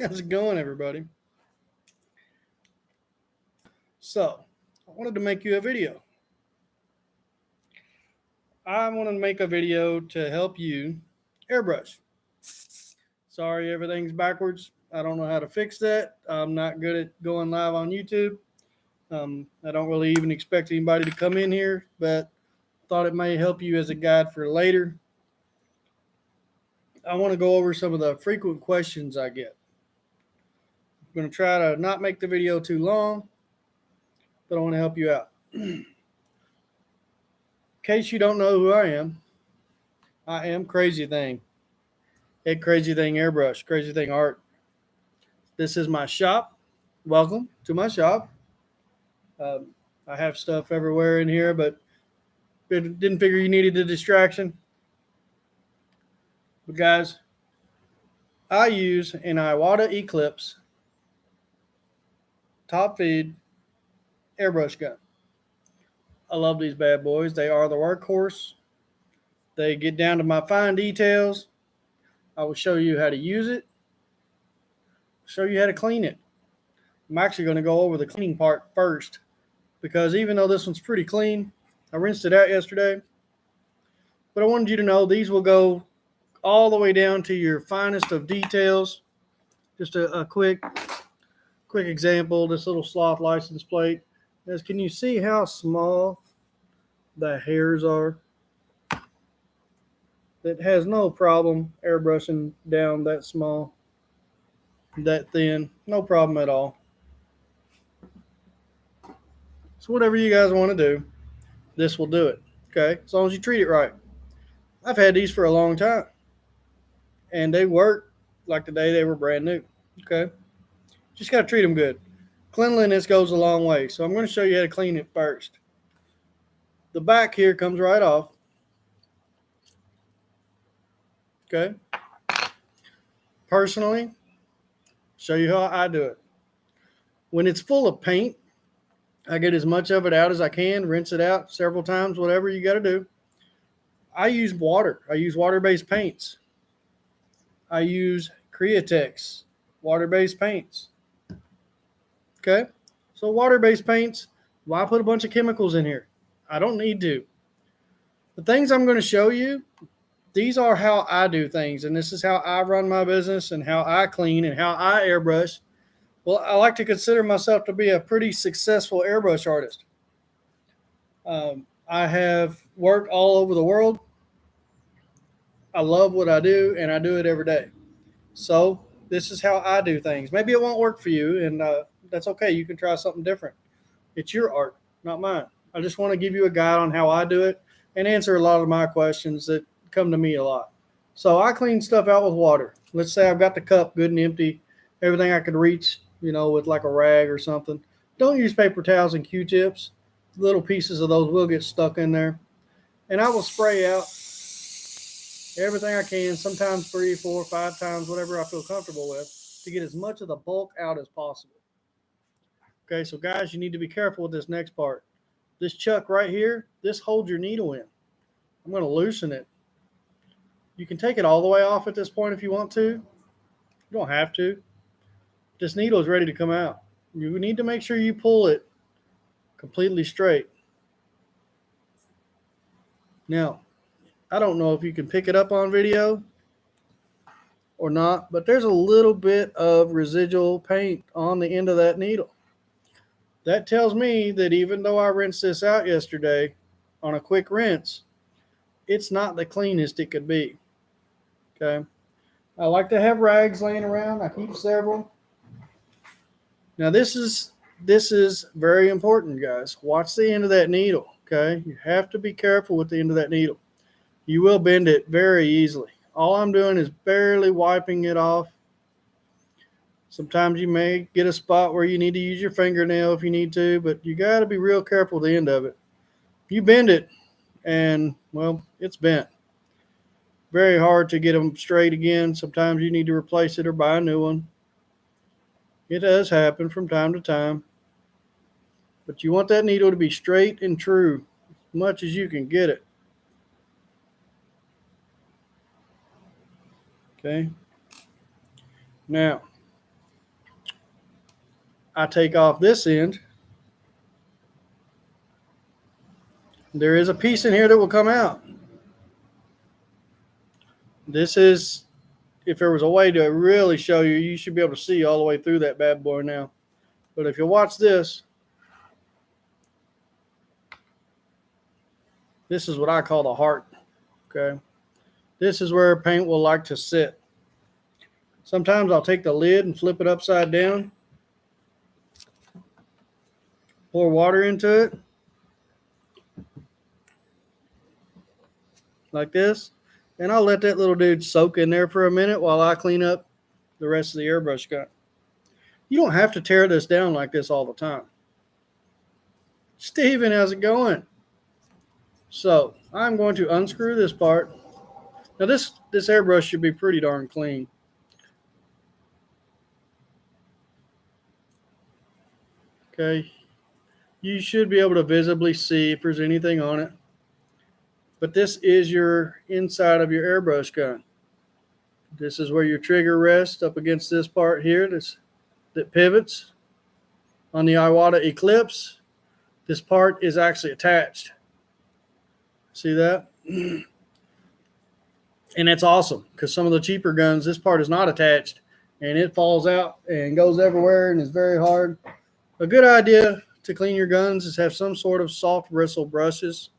How's it going, everybody? So, I wanted to make you a video. I want to make a video to help you airbrush. Sorry, everything's backwards. I don't know how to fix that. I'm not good at going live on YouTube. I don't really even expect anybody to come in here, but thought it may help you as a guide for later. I want to go over some of the frequent questions I get. I'm going to try to not make the video too long, but I want to help you out. In case you don't know who I am Crazything. At Crazything Airbrush, Crazything Art. This is my shop. Welcome to my shop. I have stuff everywhere in here, but didn't figure you needed a distraction. But guys, I use an Iwata Eclipse top feed airbrush gun. I love these bad boys. They are the workhorse. They get down to my fine details. I will show you how to use it, show you how to clean it. I'm actually going to go over the cleaning part first because even though this one's pretty clean, I rinsed it out yesterday, but I wanted you to know these will go all the way down to your finest of details. Just a quick example, this little sloth license plate. Can you see how small the hairs are? It has no problem airbrushing down that small, that thin, no problem at all. So whatever you guys want to do, this will do it, okay? As long as you treat it right. I've had these for a long time, and they work like the day they were brand new, okay? Just got to treat them good. Cleanliness goes a long way, so I'm going to show you how to clean it first. The back here comes right off, okay? Personally, show you how I do it. When it's full of paint, I get as much of it out as I can, rinse it out several times, whatever you got to do. I use water. I use water-based paints. I use Createx water-based paints. Okay? So water-based paints, why put a bunch of chemicals in here? I don't need to. The things I'm going to show you, these are how I do things, and this is how I run my business and how I clean and how I airbrush. Well, I like to consider myself to be a pretty successful airbrush artist. I have worked all over the world. I love what I do, and I do it every day. So this is how I do things. Maybe it won't work for you, and that's okay. You can try something different. It's your art, not mine. I just want to give you a guide on how I do it and answer a lot of my questions that come to me a lot. So I clean stuff out with water. Let's say I've got the cup good and empty, everything I could reach, with like a rag or something. Don't use paper towels and Q-tips. Little pieces of those will get stuck in there. And I will spray out everything I can, sometimes 3, 4, 5 times, whatever I feel comfortable with, to get as much of the bulk out as possible. Okay, so guys, you need to be careful with this next part. This chuck right here, this holds your needle in. I'm going to loosen it. You can take it all the way off at this point if you want to. You don't have to. This needle is ready to come out. You need to make sure you pull it completely straight. Now, I don't know if you can pick it up on video or not, but there's a little bit of residual paint on the end of that needle. That tells me that even though I rinsed this out yesterday on a quick rinse, it's not the cleanest it could be. Okay. I like to have rags laying around. I keep several. Now this is very important, guys. Watch the end of that needle, okay? You have to be careful with the end of that needle. You will bend it very easily. All I'm doing is barely wiping it off. Sometimes you may get a spot where you need to use your fingernail if you need to, but you got to be real careful with the end of it. You bend it and, well, it's bent. Very hard to get them straight again. Sometimes you need to replace it or buy a new one. It does happen from time to time. But you want that needle to be straight and true as much as you can get it. Okay. Now, I take off this end, there is a piece in here that will come out. This is, if there was a way to really show you, you should be able to see all the way through that bad boy now. But if you watch this, this is what I call the heart. Okay. This is where paint will like to sit. Sometimes I'll take the lid and flip it upside down, pour water into it, like this, and I'll let that little dude soak in there for a minute while I clean up the rest of the airbrush gun. You don't have to tear this down like this all the time. Steven, how's it going? So I'm going to unscrew this part. Now this airbrush should be pretty darn clean. Okay, you should be able to visibly see if there's anything on it. But this is your inside of your airbrush gun. This is where your trigger rests up against this part here that pivots on the Iwata Eclipse. This part is actually attached. See that? And it's awesome because some of the cheaper guns, this part is not attached and it falls out and goes everywhere and is very hard. A good idea to clean your guns is have some sort of soft bristle brushes.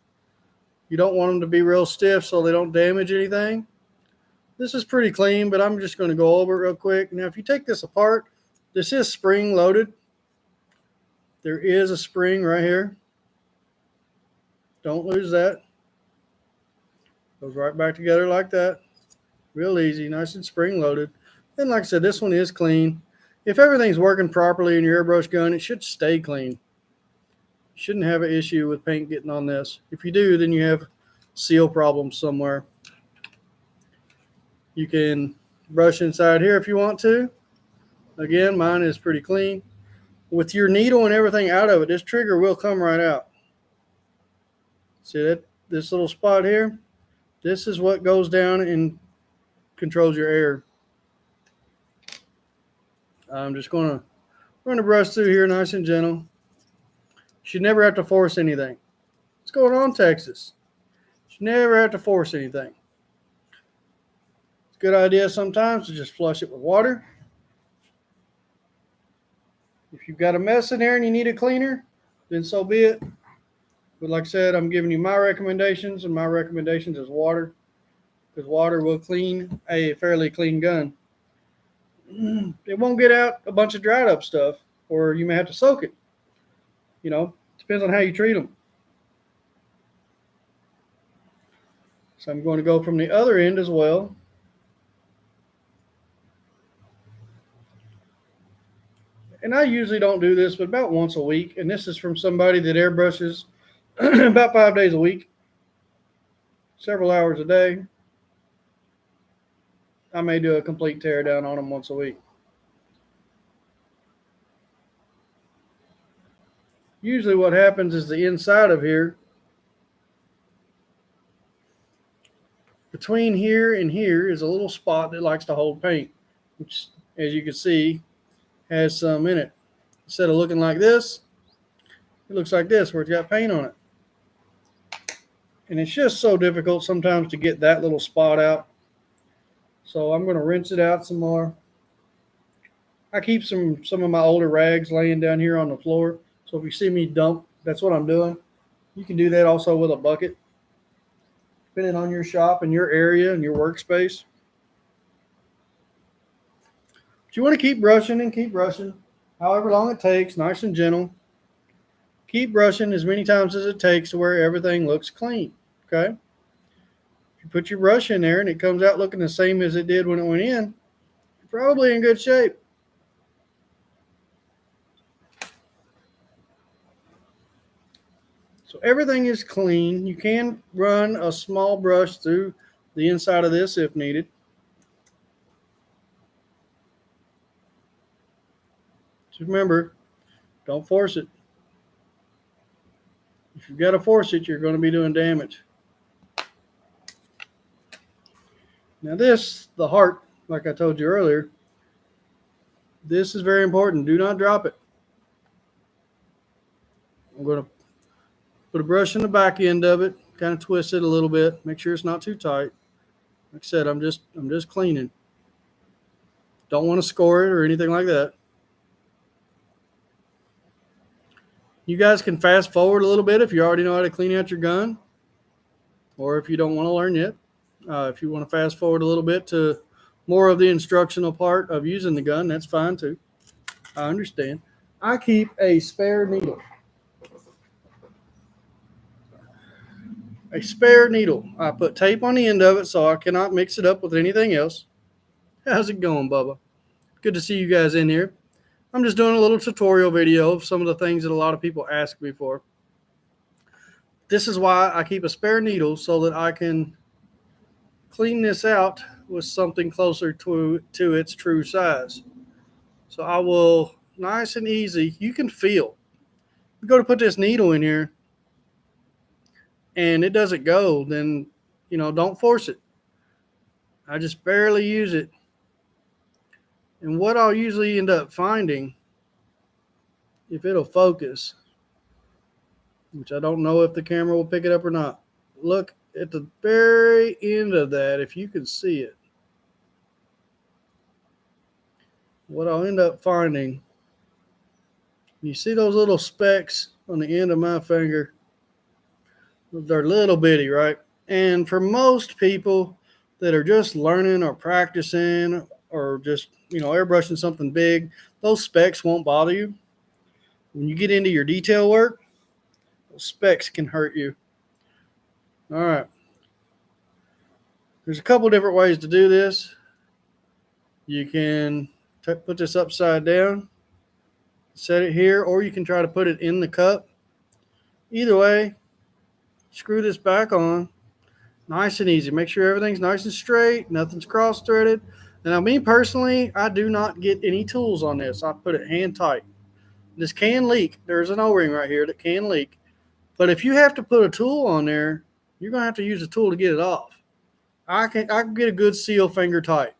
You don't want them to be real stiff so they don't damage anything. This is pretty clean, but I'm just going to go over it real quick. Now, if you take this apart, this is spring loaded. There is a spring right here. Don't lose that. Goes right back together like that. Real easy, nice and spring loaded. And like I said, this one is clean. If everything's working properly in your airbrush gun, it should stay clean. You shouldn't have an issue with paint getting on this. If you do, then you have seal problems somewhere. You can brush inside here if you want to. Again, mine is pretty clean. With your needle and everything out of it, this trigger will come right out. See that? This little spot here? This is what goes down and controls your air. I'm just going to run the brush through here nice and gentle. You should never have to force anything. What's going on, Texas? You should never have to force anything. It's a good idea sometimes to just flush it with water. If you've got a mess in there and you need a cleaner, then so be it. But like I said, I'm giving you my recommendations, and my recommendations is water, because water will clean a fairly clean gun. It won't get out a bunch of dried up stuff, or you may have to soak it. You know, depends on how you treat them. So I'm going to go from the other end as well. And I usually don't do this, but about once a week. And this is from somebody that airbrushes about 5 days a week, several hours a day. I may do a complete tear down on them once a week. Usually what happens is the inside of here, between here and here is a little spot that likes to hold paint, which, as you can see, has some in it. Instead of looking like this, it looks like this, where it's got paint on it. And it's just so difficult sometimes to get that little spot out. So I'm going to rinse it out some more. I keep some of my older rags laying down here on the floor. So if you see me dump, that's what I'm doing. You can do that also with a bucket, depending on your shop and your area and your workspace. But you want to keep brushing and keep brushing, however long it takes, nice and gentle. Keep brushing as many times as it takes to where everything looks clean, okay? If you put your brush in there and it comes out looking the same as it did when it went in, you're probably in good shape. So everything is clean. You can run a small brush through the inside of this if needed. Just remember, don't force it. If you've got to force it, you're going to be doing damage. Now this, the heart, like I told you earlier, this is very important. Do not drop it. I'm going to put a brush in the back end of it, kind of twist it a little bit, make sure it's not too tight. Like I said, I'm just cleaning. Don't want to score it or anything like that. You guys can fast forward a little bit if you already know how to clean out your gun, or if you don't want to learn yet. If you want to fast forward a little bit to more of the instructional part of using the gun, that's fine too. I understand. I keep a spare needle. A spare needle. I put tape on the end of it so I cannot mix it up with anything else. How's it going, Bubba? Good to see you guys in here. I'm just doing a little tutorial video of some of the things that a lot of people ask me for. This is why I keep a spare needle, so that I can clean this out with something closer to its true size. So I will, nice and easy, you can feel. You go to put this needle in here and it doesn't go, then, don't force it. I just barely use it. And what I'll usually end up finding, if it'll focus, which I don't know if the camera will pick it up or not. Look at the very end of that, if you can see it. What I'll end up finding, you see those little specks on the end of my finger? They're little bitty, right? And for most people that are just learning or practicing or just, airbrushing something big, those specks won't bother you. When you get into your detail work, those specks can hurt you. All right. There's a couple different ways to do this. You can put this upside down, set it here, or you can try to put it in the cup. Either way, screw this back on. Nice and easy. Make sure everything's nice and straight, nothing's cross-threaded. Now, me personally, I do not get any tools on this. I put it hand tight. This can leak. There's an O-ring right here that can leak. But if you have to put a tool on there, you're going to have to use a tool to get it off. I can get a good seal finger tight.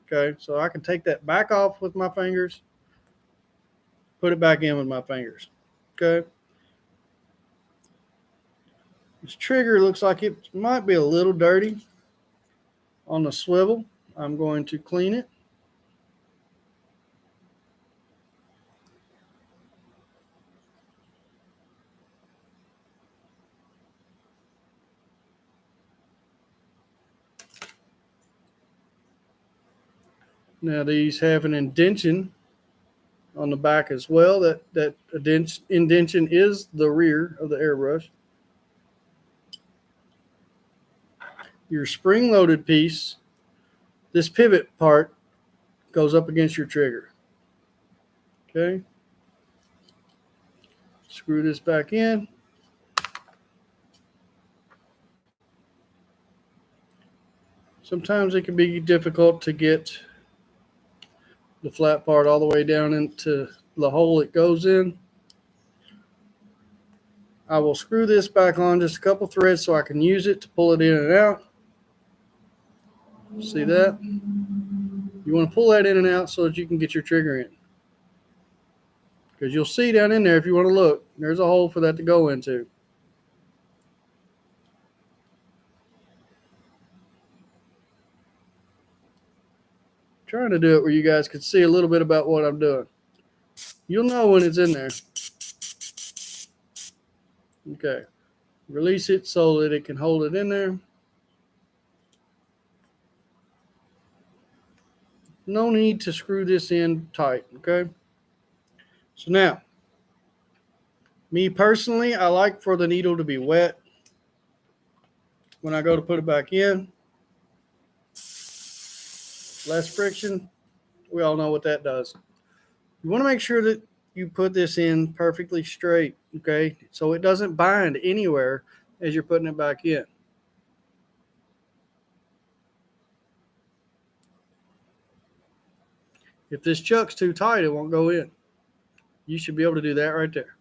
Okay, so I can take that back off with my fingers, put it back in with my fingers. Okay. This trigger looks like it might be a little dirty on the swivel. I'm going to clean it. Now these have an indentation on the back as well. That indentation is the rear of the airbrush. Your spring-loaded piece, this pivot part goes up against your trigger. Okay. Screw this back in. Sometimes it can be difficult to get the flat part all the way down into the hole it goes in. I will screw this back on just a couple threads so I can use it to pull it in and out. See that? You want to pull that in and out so that you can get your trigger in. Because you'll see down in there, if you want to look, there's a hole for that to go into. Trying to do it where you guys can see a little bit about what I'm doing. You'll know when it's in there. Okay. Release it so that it can hold it in there. No need to screw this in tight, okay? So now, me personally, I like for the needle to be wet when I go to put it back in. Less friction. We all know what that does. You want to make sure that you put this in perfectly straight, okay? So it doesn't bind anywhere as you're putting it back in. If this chuck's too tight, it won't go in. You should be able to do that right there.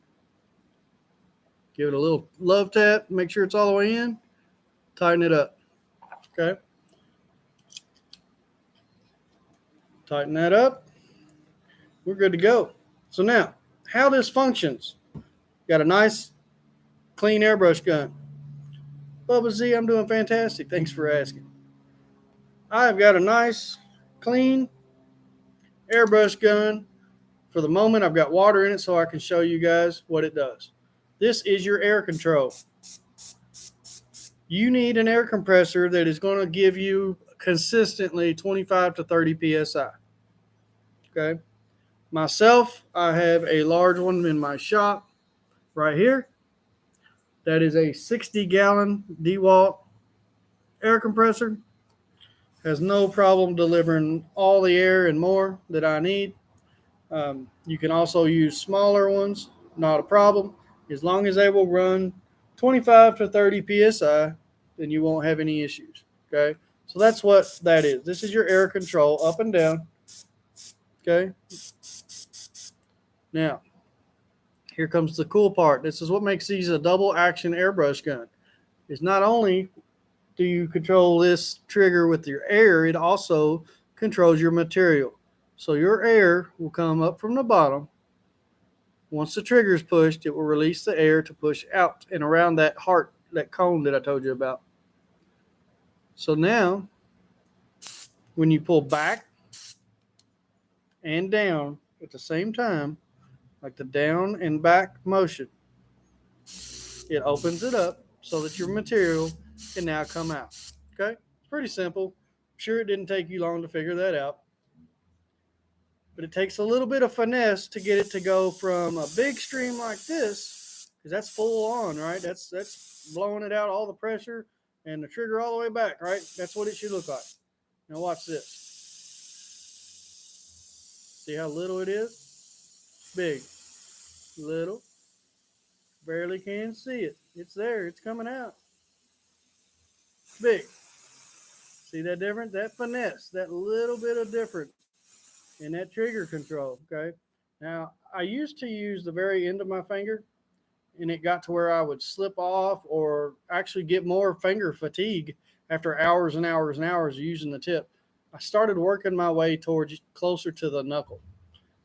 Give it a little love tap, make sure it's all the way in, tighten it up, okay? Tighten that up. We're good to go. So now, how this functions. Got a nice, clean airbrush gun. Bubba Z, I'm doing fantastic. Thanks for asking. I've got a nice, clean airbrush gun. For the moment, I've got water in it so I can show you guys what it does. This is your air control. You need an air compressor that is going to give you consistently 25 to 30 psi. Okay. Myself, I have a large one in my shop right here. That is a 60-gallon DeWalt air compressor. Has no problem delivering all the air and more that I need. You can also use smaller ones, not a problem. As long as they will run 25 to 30 psi, then you won't have any issues. Okay, so that's what that is. This is your air control up and down. Okay, now here comes the cool part. This is what makes these a double action airbrush gun. Is not only do you control this trigger with your air, it also controls your material. So your air will come up from the bottom. Once the trigger is pushed, it will release the air to push out and around that heart, that cone that I told you about. So now, when you pull back and down at the same time, like the down and back motion, it opens it up so that your material can now come out. Okay? It's pretty simple. I'm sure it didn't take you long to figure that out. But it takes a little bit of finesse to get it to go from a big stream like this, because that's full on, right? That's blowing it out, all the pressure, and the trigger all the way back, right? That's what it should look like. Now watch this. See how little it is? Big. Little. Barely can see it. It's there. It's coming out. Big. See that difference? That finesse, that little bit of difference in that trigger control, okay? Now, I used to use the very end of my finger, and it got to where I would slip off or actually get more finger fatigue after hours and hours and hours of using the tip. I started working my way towards closer to the knuckle.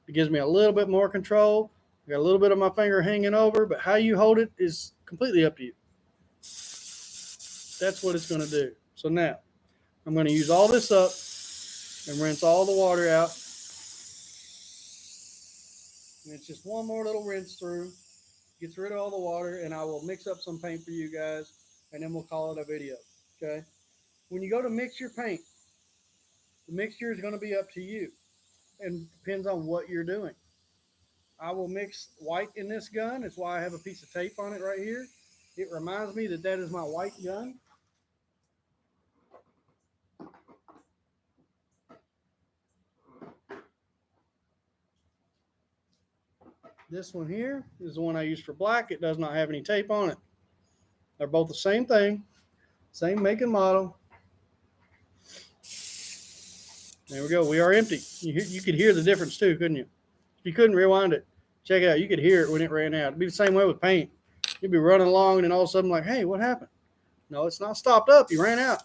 It gives me a little bit more control. I got a little bit of my finger hanging over, but how you hold it is completely up to you. That's what it's going to do. So now, I'm going to use all this up and rinse all the water out. And it's just one more little rinse through. Gets rid of all the water, and I will mix up some paint for you guys, and then we'll call it a video. Okay? When you go to mix your paint, the mixture is going to be up to you, and depends on what you're doing. I will mix white in this gun. That's why I have a piece of tape on it right here. It reminds me that that is my white gun. This one here is the one I use for black. It does not have any tape on it. They're both the same thing, same make and model. There we go. We are empty. You could hear the difference too, couldn't you? If you couldn't rewind it, check it out. You could hear it when it ran out. It'd be the same way with paint. You'd be running along, and then all of a sudden, like, hey, what happened? No, it's not stopped up. You ran out.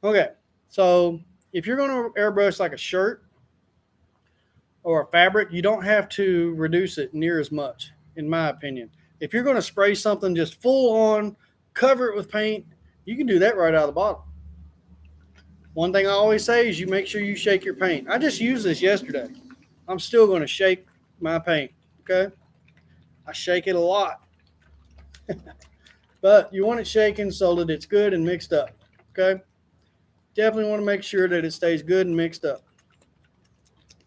Okay, so if you're going to airbrush like a shirt or a fabric, you don't have to reduce it near as much, in my opinion. If you're going to spray something just full on, cover it with paint, you can do that right out of the bottle. One thing I always say is you make sure you shake your paint. I just used this yesterday. I'm still going to shake my paint, okay? I shake it a lot. But you want it shaken so that it's good and mixed up, okay? Definitely want to make sure that it stays good and mixed up.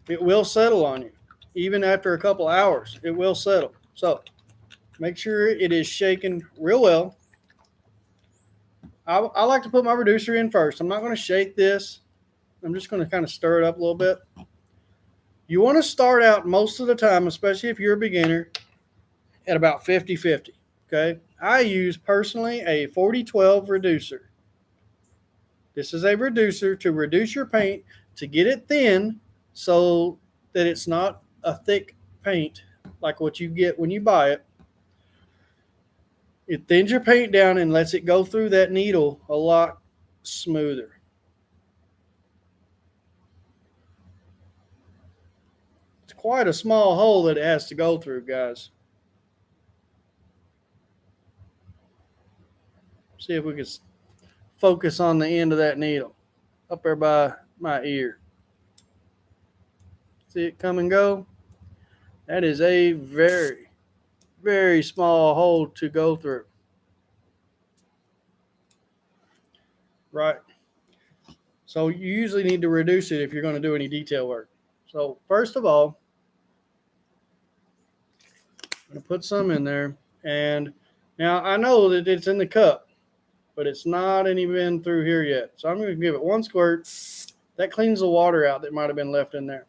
It will settle on you. Even after a couple hours, it will settle. So make sure it is shaken real well. I like to put my reducer in first. I'm not going to shake this. I'm just going to kind of stir it up a little bit. You want to start out most of the time, especially if you're a beginner, at about 50-50. Okay. I use personally a 40-12 reducer. This is a reducer to reduce your paint, to get it thin so that it's not a thick paint like what you get when you buy it. It thins your paint down and lets it go through that needle a lot smoother. It's quite a small hole that it has to go through, guys. See if we can focus on the end of that needle up there by my ear. See it come and go? That is a very, very small hole to go through. Right. So you usually need to reduce it if you're going to do any detail work. So first of all, I'm going to put some in there. And now I know that it's in the cup, but it's not even through here yet. So I'm going to give it one squirt. That cleans the water out that might have been left in there.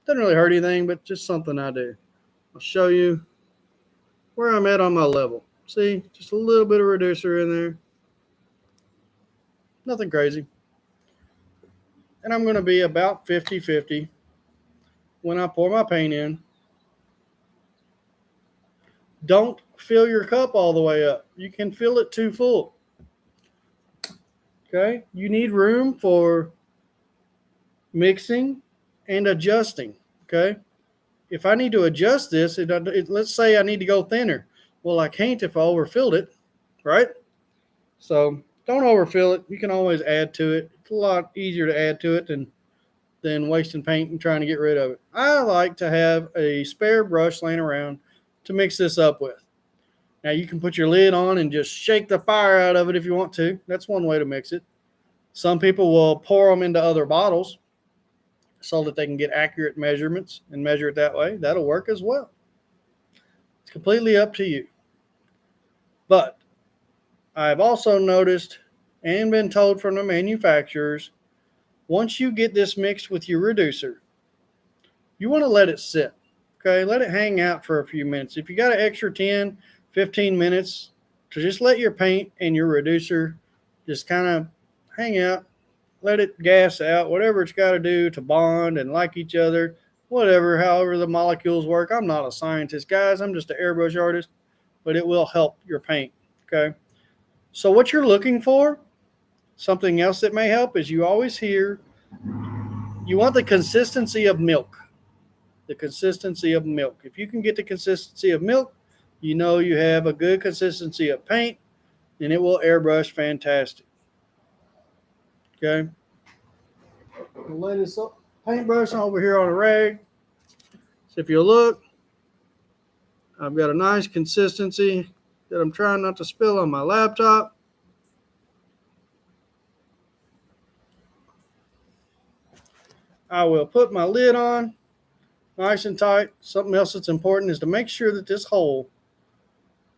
Doesn't really hurt anything, but just something I do. I'll show you where I'm at on my level. See, just a little bit of reducer in there. Nothing crazy. And I'm going to be about 50-50 when I pour my paint in. Don't fill your cup all the way up. You can fill it too full. Okay? You need room for mixing and adjusting. Okay? If I need to adjust this, let's say I need to go thinner. Well, I can't if I overfilled it, right? So don't overfill it. You can always add to it. It's a lot easier to add to it than wasting paint and trying to get rid of it. I like to have a spare brush laying around to mix this up with. Now you can put your lid on and just shake the fire out of it if you want to. That's one way to mix it. Some people will pour them into other bottles so that they can get accurate measurements and measure it that way. That'll work as well. It's completely up to you. But I've also noticed and been told from the manufacturers, once you get this mixed with your reducer, you want to let it sit. Okay, let it hang out for a few minutes. If you got an extra 10, 15 minutes to just let your paint and your reducer just kind of hang out, let it gas out, whatever it's got to do to bond and like each other, whatever, however the molecules work. I'm not a scientist, guys. I'm just an airbrush artist, but it will help your paint. Okay, so what you're looking for, something else that may help, is you always hear you want the consistency of milk. The consistency of milk. If you can get the consistency of milk, you know you have a good consistency of paint, and it will airbrush fantastic. Okay. We'll lay this paintbrush over here on a rag. So if you look, I've got a nice consistency that I'm trying not to spill on my laptop. I will put my lid on nice and tight. Something else that's important is to make sure that this hole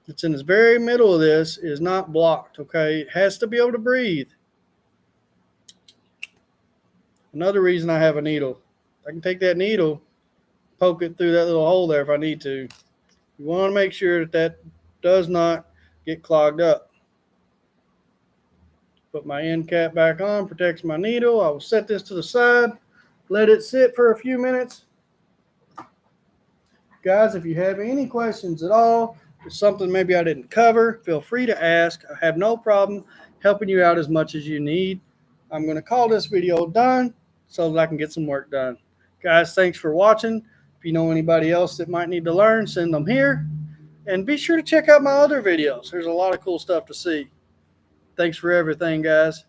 that's in the very middle of this is not blocked, okay? It has to be able to breathe. Another reason I have a needle. I can take that needle, poke it through that little hole there if I need to. You want to make sure that does not get clogged up. Put my end cap back on, protects my needle. I will set this to the side, let it sit for a few minutes. Guys, if you have any questions at all, or something maybe I didn't cover, feel free to ask. I have no problem helping you out as much as you need. I'm going to call this video done so that I can get some work done. Guys, thanks for watching. If you know anybody else that might need to learn, send them here. And be sure to check out my other videos. There's a lot of cool stuff to see. Thanks for everything, guys.